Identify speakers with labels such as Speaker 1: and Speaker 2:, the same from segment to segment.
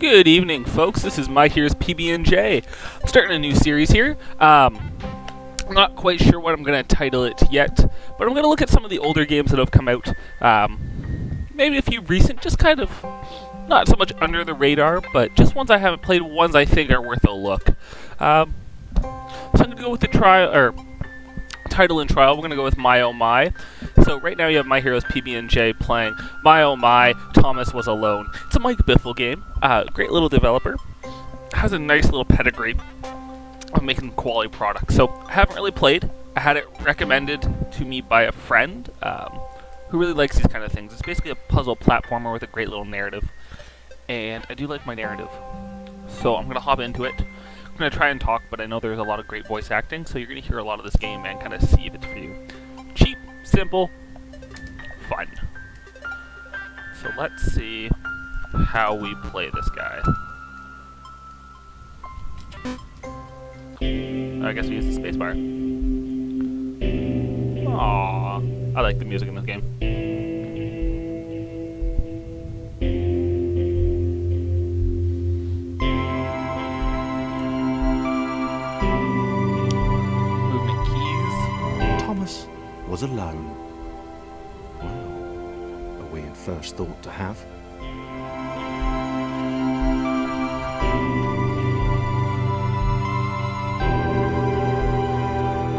Speaker 1: Good evening, folks. This is Myherospbnj. I'm starting a new series here. I'm not quite sure what I'm going to title it yet, but I'm going to look at some of the older games that have come out. Maybe a few recent, just kind of not so much under the radar, but just ones I haven't played, ones I think are worth a look. So I'm going to go with the title and trial. We're going to go with My Oh My. So right now you have Myherospbnj playing My Oh My, Thomas Was Alone. It's a Mike Biffle game. Great little developer. Has a nice little pedigree of making quality products. So I haven't really played. I had it recommended to me by a friend who really likes these kind of things. It's basically a puzzle platformer with a great little narrative. And I do like my narrative. So I'm going to hop into it. I'm going to try and talk, but I know there's a lot of great voice acting, so you're going to hear a lot of this game and kind of see if it's for you. Cheap, simple, fun. So let's see how we play this guy. I guess we use the spacebar. Aww, I like the music in this game. Movement keys.
Speaker 2: Thomas was alone. Wow, a weird first thought to have.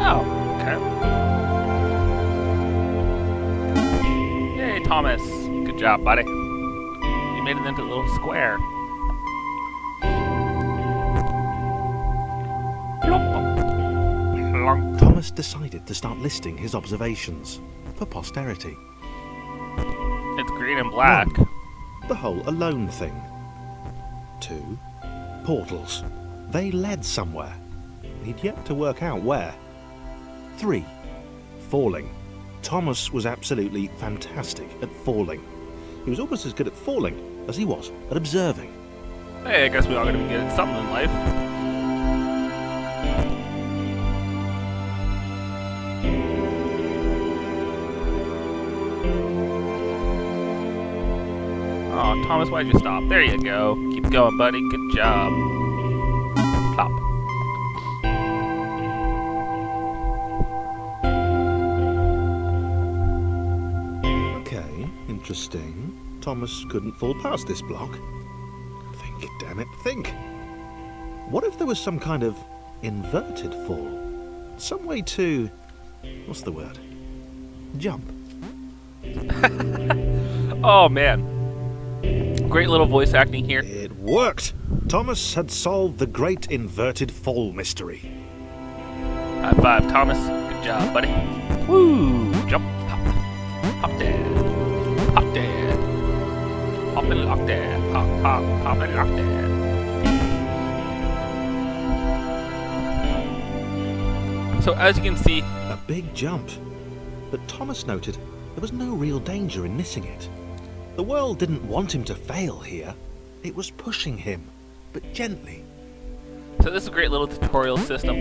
Speaker 1: Oh, okay. Yay, Thomas. Good job, buddy. You made it into a little square. Plonk.
Speaker 2: Thomas decided to start listing his observations for posterity.
Speaker 1: It's green and black.
Speaker 2: 1. The whole alone thing. 2. Portals. They led somewhere. He'd yet to work out where. 3. Falling. Thomas was absolutely fantastic at falling. He was almost as good at falling as he was at observing.
Speaker 1: Hey, I guess we all gotta be good at something in life. Oh, Thomas, why'd you stop? There you go. Keep going, buddy. Good job. Plop.
Speaker 2: Okay, interesting. Thomas couldn't fall past this block. Think, damn it, think. What if there was some kind of inverted fall? Some way to... what's the word? Jump.
Speaker 1: Oh, man. Great little voice acting here.
Speaker 2: It worked! Thomas had solved the great inverted fall mystery.
Speaker 1: High five, Thomas. Good job, buddy. Woo! Jump, hop. Hop there. Hop there. Hop and lock there. Hop, hop, hop and lock there. So as you can see,
Speaker 2: A big jump. But Thomas noted there was no real danger in missing it. The world didn't want him to fail here. It was pushing him, but gently.
Speaker 1: so this is a great little tutorial system.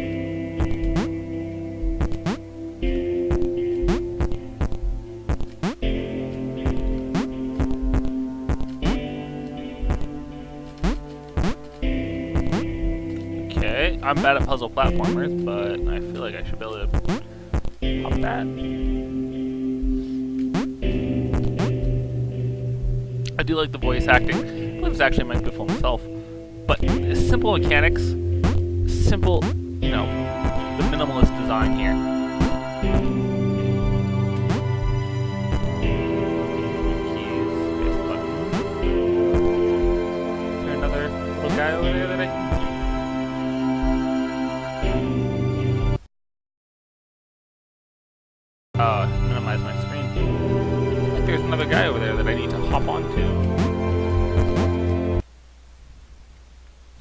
Speaker 1: Okay, I'm bad at puzzle platformers, but I feel like I should be able to hop that. I do like the voice acting. I believe it's actually Mike Biffle himself. But simple mechanics, simple, the minimalist design here. Keys, space button. Is there another little guy over there that I can... minimize my screen. I think there's another guy over there that I need to hop onto.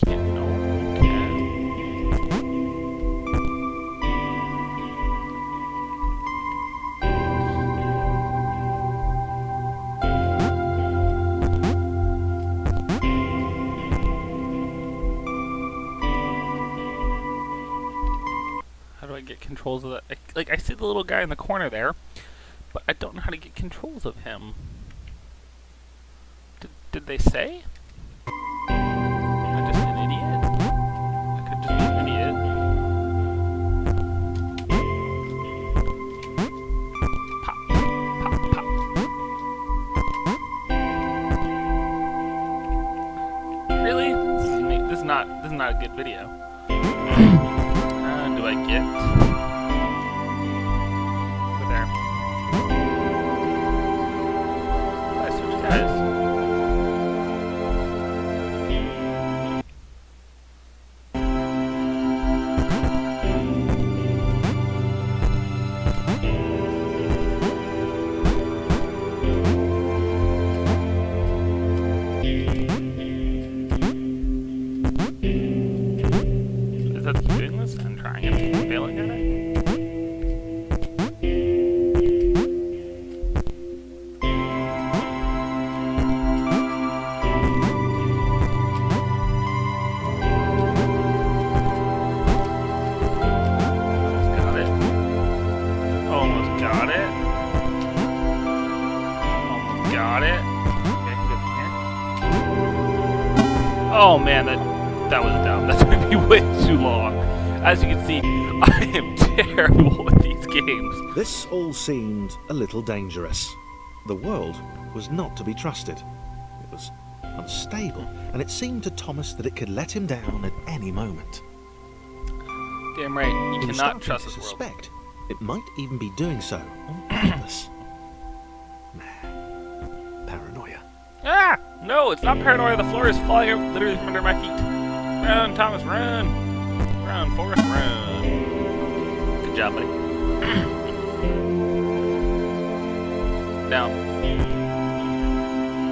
Speaker 1: Can't, no, How do I get controls of that? I see the little guy in the corner there, but I don't know how to get controls of him. Did they say? is not a good video. Do I get over there? I switch guys. Is that keep doing this? I'm trying and failing at it. Almost got it. Almost got it. Okay, good here. Oh man, that was dumb. That took me way too long. As you can see, I am terrible with these games.
Speaker 2: This all seemed a little dangerous. The world was not to be trusted. It was unstable, and it seemed to Thomas that it could let him down at any moment.
Speaker 1: Damn right, you
Speaker 2: He was
Speaker 1: cannot
Speaker 2: starting
Speaker 1: trust
Speaker 2: to
Speaker 1: this world.
Speaker 2: suspect it might even be doing so on purpose. Nah, paranoia.
Speaker 1: Ah! No, it's not paranoia. The floor is falling out literally from under my feet. Run, Thomas, run! Run, Forrest, run. Good job, buddy. Now,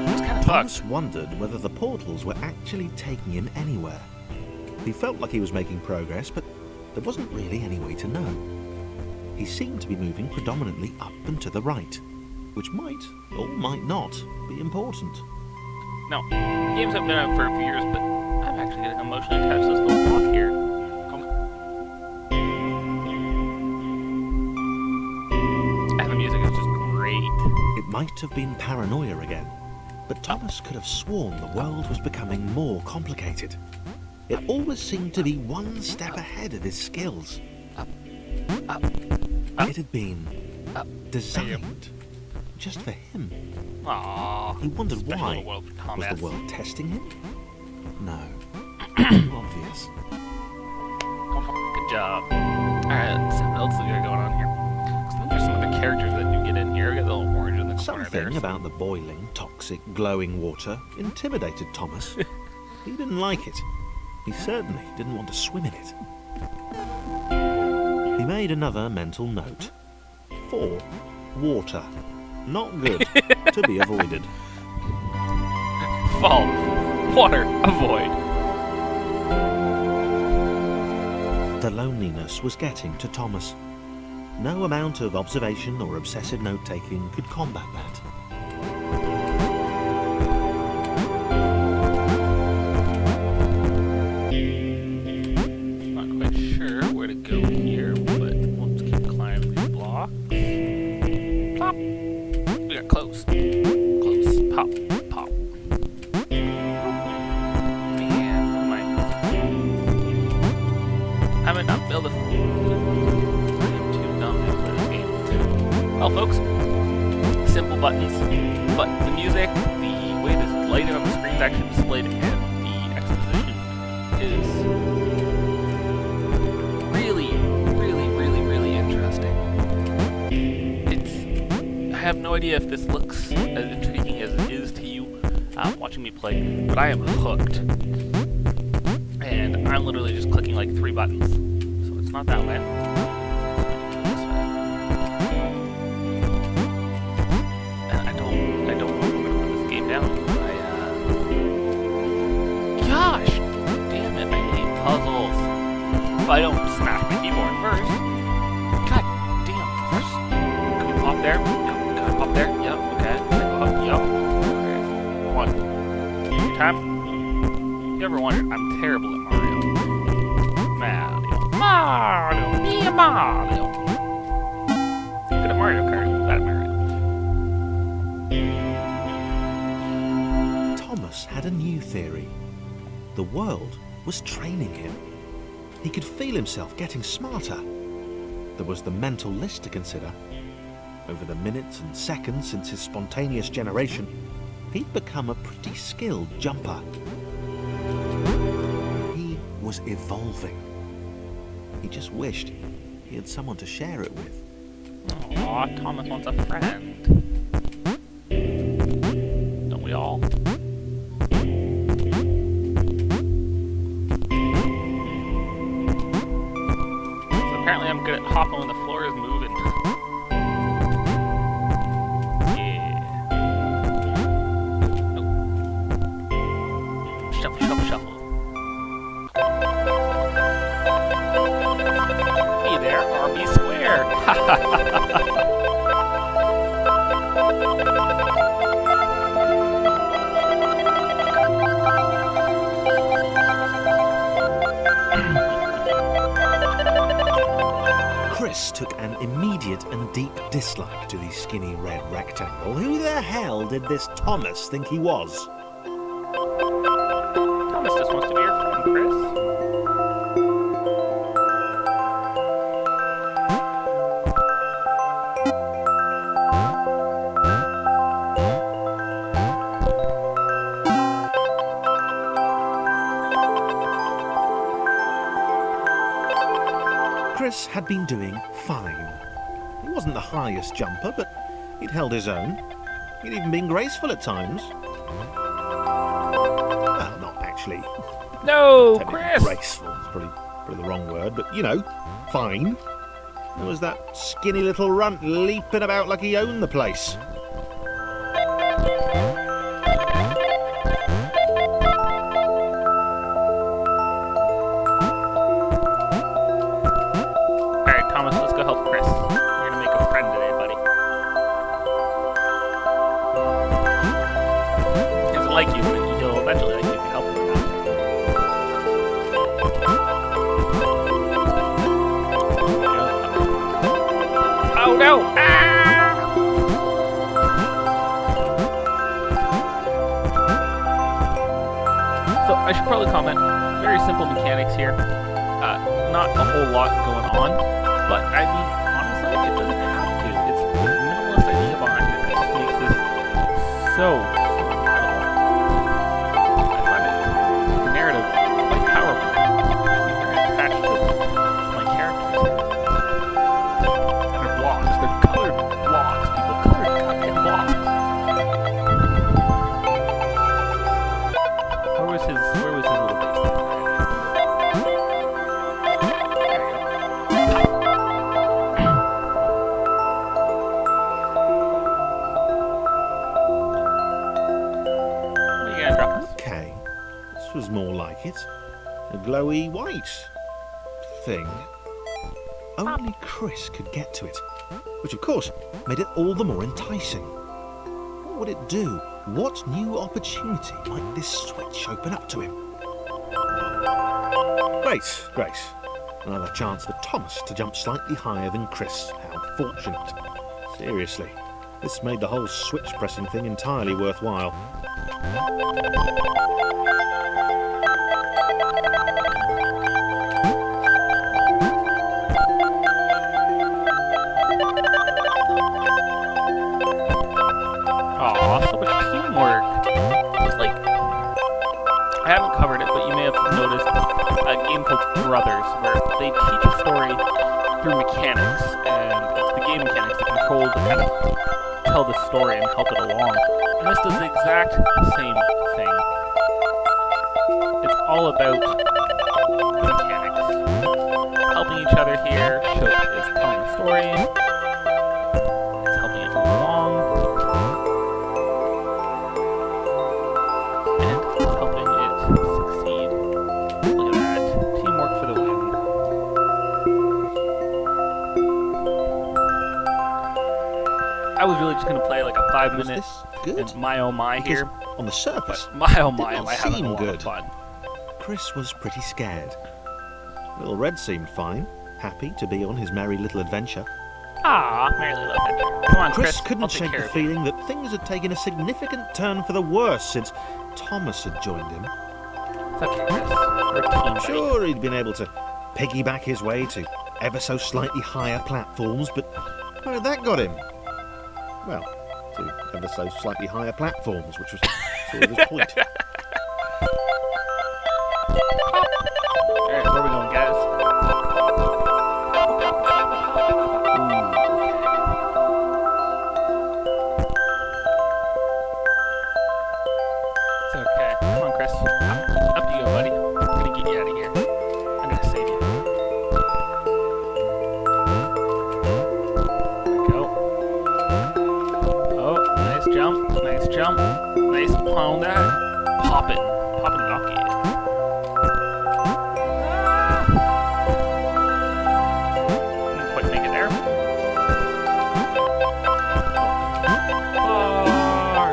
Speaker 1: it's kind of
Speaker 2: Thomas
Speaker 1: fucked.
Speaker 2: wondered whether the portals were actually taking him anywhere. He felt like he was making progress, but there wasn't really any way to know. He seemed to be moving predominantly up and to the right, which might, or might not, be important.
Speaker 1: No, the games have been out for a few years, but I'm actually getting emotionally attached to this little block here. And the music is just great.
Speaker 2: It might have been paranoia again, but Thomas could have sworn the world was becoming more complicated. It always seemed to be one step ahead of his skills. It had been designed just for him.
Speaker 1: Aww.
Speaker 2: He wondered
Speaker 1: Special
Speaker 2: why.
Speaker 1: little world for
Speaker 2: Was
Speaker 1: Thomas.
Speaker 2: the world testing him? No. Too obvious.
Speaker 1: Good job. Alright, let's see what else we got going on here. Because I think there's some other characters that do get in here. We got the little orange in the corner there.
Speaker 2: Something about the boiling, toxic, glowing water intimidated Thomas. He didn't like it. He certainly didn't want to swim in it. He made another mental note. 4. Water. Not good. To be avoided.
Speaker 1: Fall. Water. Avoid.
Speaker 2: The loneliness was getting to Thomas. No amount of observation or obsessive note-taking could combat that.
Speaker 1: Not quite sure where to go here, but we'll just keep climbing these blocks. Pop. We got close. Close. Pop. Pop. Man, what am I might not be able to. I'm too dumb to play this game. Well, folks, simple buttons, but the music, the way this lighting on the screen is actually displayed, and the exposition is really, really, really, really interesting. I have no idea if this looks as intriguing as it is to you watching me play, but I am hooked. And I'm literally just clicking like 3 buttons. So it's not that way. This way. And I don't know if I'm gonna put this game down. Gosh! Damn it, I hate puzzles. If I don't smash my keyboard first. God damn, first. Can we pop there? Yep. Can I pop there? Yep, okay. Can I go up? Yep. Okay. 1. 2 time. If you ever wondered, I'm terrible at Mario. Mario. Me and Mario. Good at Mario Kart, bad at Mario.
Speaker 2: Thomas had a new theory. The world was training him. He could feel himself getting smarter. There was the mental list to consider. Over the minutes and seconds since his spontaneous generation, he'd become a pretty skilled jumper. He was evolving. He just wished he had someone to share it with.
Speaker 1: Aw, Thomas wants a friend. Don't we all? So apparently I'm good at hopping when the floor is moving. Yeah. Nope. Shuffle, shuffle, shuffle. Hey there, RB square. Ha ha ha ha.
Speaker 2: Chris took an immediate and deep dislike to the skinny red rectangle. Who the hell did this Thomas think he was?
Speaker 1: Thomas just wants to be your friend, Chris.
Speaker 2: Chris had been doing fine. He wasn't the highest jumper, but he'd held his own. He'd even been graceful at times. Well, not actually.
Speaker 1: No,
Speaker 2: Technically
Speaker 1: Chris!
Speaker 2: graceful is probably the wrong word, but you know, fine. There was that skinny little runt leaping about like he owned the place.
Speaker 1: Alright, Thomas, let's go help Chris. You're gonna make a friend today, buddy. He doesn't like you, but he'll eventually like you if you help him enough. Oh no! Ah! So I should probably comment, very simple mechanics here. Not a whole lot going on, but I mean, honestly, it doesn't have to. It's the minimalist idea behind it that just makes this so incredible. I find it, the narrative, quite powerful. I'm very attached to my characters. And their blocks, they're colored blocks, people. Colored goddamn blocks. Where was his little base?
Speaker 2: Okay, this was more like it. A glowy white thing. Only Chris could get to it, which of course made it all the more enticing. What would it do? What new opportunity might this switch open up to him? Great. Another chance for Thomas to jump slightly higher than Chris. How fortunate. Seriously, this made the whole switch pressing thing entirely worthwhile.
Speaker 1: Aw, so much teamwork. It's like, I haven't covered it, but you may have noticed a game called Brothers, where they teach a story through mechanics, and it's the game mechanics that control to kind of tell the story and help it along. And this does the exact same thing. It's all about the mechanics. Helping each other here, is telling the story, it's helping it move along. Helping it succeed. Look at that. Teamwork for the win. I was really just going to play like a 5-minute
Speaker 2: this good?
Speaker 1: my oh my
Speaker 2: Because
Speaker 1: here.
Speaker 2: on the surface,
Speaker 1: But my oh my,
Speaker 2: did
Speaker 1: am
Speaker 2: not
Speaker 1: I having
Speaker 2: seem
Speaker 1: a lot
Speaker 2: good.
Speaker 1: of fun.
Speaker 2: Chris was pretty scared. Little Red seemed fine, happy to be on his merry little adventure.
Speaker 1: Ah, merry little adventure. Come on,
Speaker 2: Chris
Speaker 1: Chris.
Speaker 2: couldn't
Speaker 1: I'll take
Speaker 2: shake
Speaker 1: care
Speaker 2: the
Speaker 1: of you.
Speaker 2: feeling that things had taken a significant turn for the worse since Thomas had joined him.
Speaker 1: It's okay, Chris. We're a team, buddy.
Speaker 2: Sure, he'd been able to piggyback his way to ever so slightly higher platforms, but where had that got him? Well, to ever so slightly higher platforms, which was sort of his point.
Speaker 1: Alright, where are we going, guys? It's okay. Come on, Chris. Up you go, buddy. I'm gonna get you out of here. I'm gonna save you. There we go. Oh, nice jump. Nice jump. Nice pound that. Pop it. Pop it, knock it. Didn't quite make it there. Far.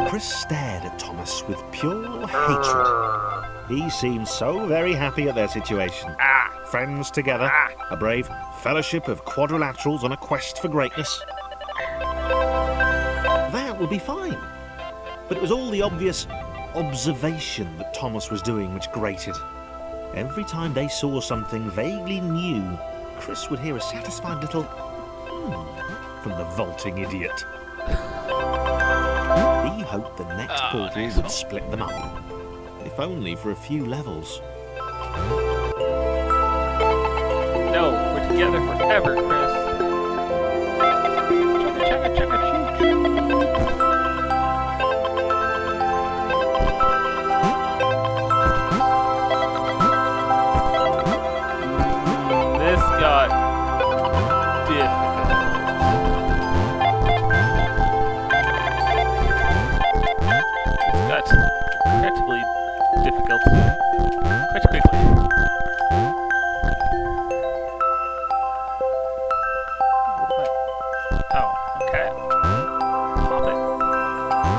Speaker 2: Chris stared at Thomas with pure hatred. He seemed so very happy at their situation. Friends together, a brave fellowship of quadrilaterals on a quest for greatness. That would be fine. But it was all the obvious observation that Thomas was doing which grated. Every time they saw something vaguely new, Chris would hear a satisfied little from the vaulting idiot. He hoped the next portal would split them up, if only for a few levels.
Speaker 1: No, we're together forever, Chris. Chugga, chugga, chugga, choo, choo. This got difficult. It's got incredibly difficult. Quite quickly. Oh, okay. Pop it.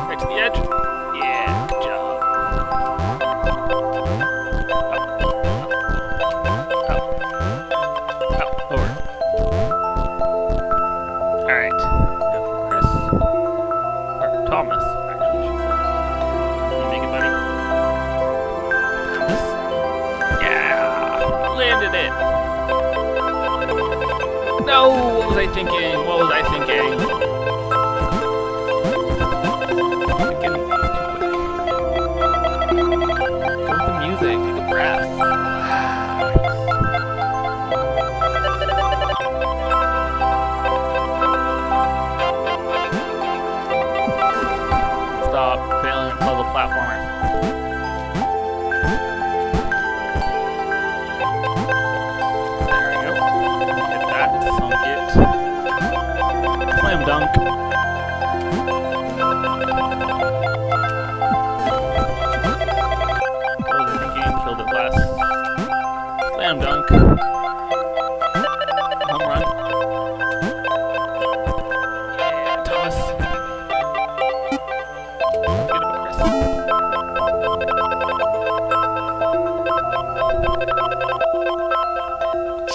Speaker 1: Right to the edge. Yeah, good job. Up, over. Alright. Now for Chris. Or Thomas, actually. Can you make it, buddy? Thomas. Yeah! Landed it! No! What was I thinking? What was I thinking? Thinking too quick. Go with the music. Take a breath. Stop failing at puzzle platformers. There we go. Hit that. Sunk it. Slam dunk. What was I thinking? Killed it last. Slam dunk. Home run. Yeah, Thomas. Get him, Chris.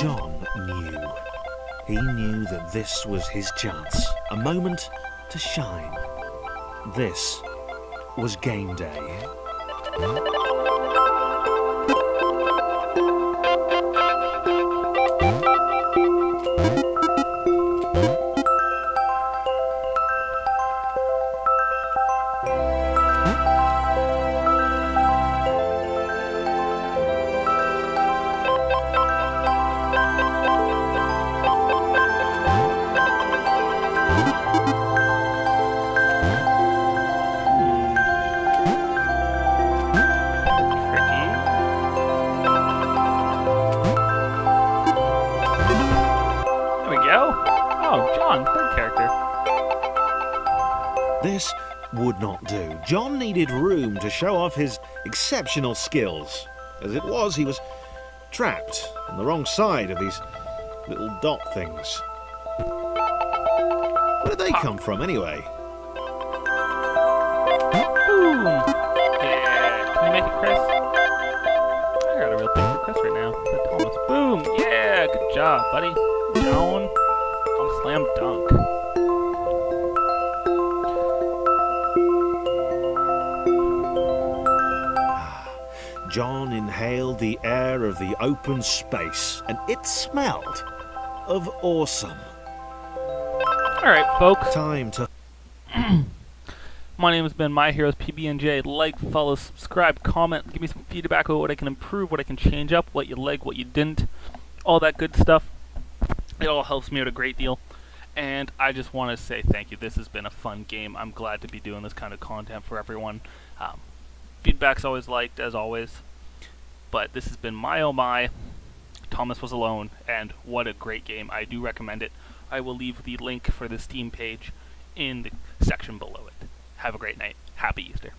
Speaker 2: John knew. He knew that this was his chance, a moment to shine. This was game day. This would not do. John needed room to show off his exceptional skills. As it was, he was trapped on the wrong side of these little dot things. Where did they come from, anyway?
Speaker 1: Boom! Yeah, can you make it, Chris? I got a real thing for Chris right now. That Thomas. Boom! Yeah, good job, buddy. John. Slam dunk.
Speaker 2: John inhaled the air of the open space, and it smelled of awesome.
Speaker 1: Alright, folks.
Speaker 2: Time to...
Speaker 1: My name has been Myherospbnj. Like, follow, subscribe, comment, give me some feedback on what I can improve, what I can change up, what you like, what you didn't, all that good stuff. It all helps me out a great deal. And I just want to say thank you. This has been a fun game. I'm glad to be doing this kind of content for everyone. Feedback's always liked, as always. But this has been my oh my. Thomas was alone, and what a great game. I do recommend it. I will leave the link for the Steam page in the section below it. Have a great night. Happy Easter.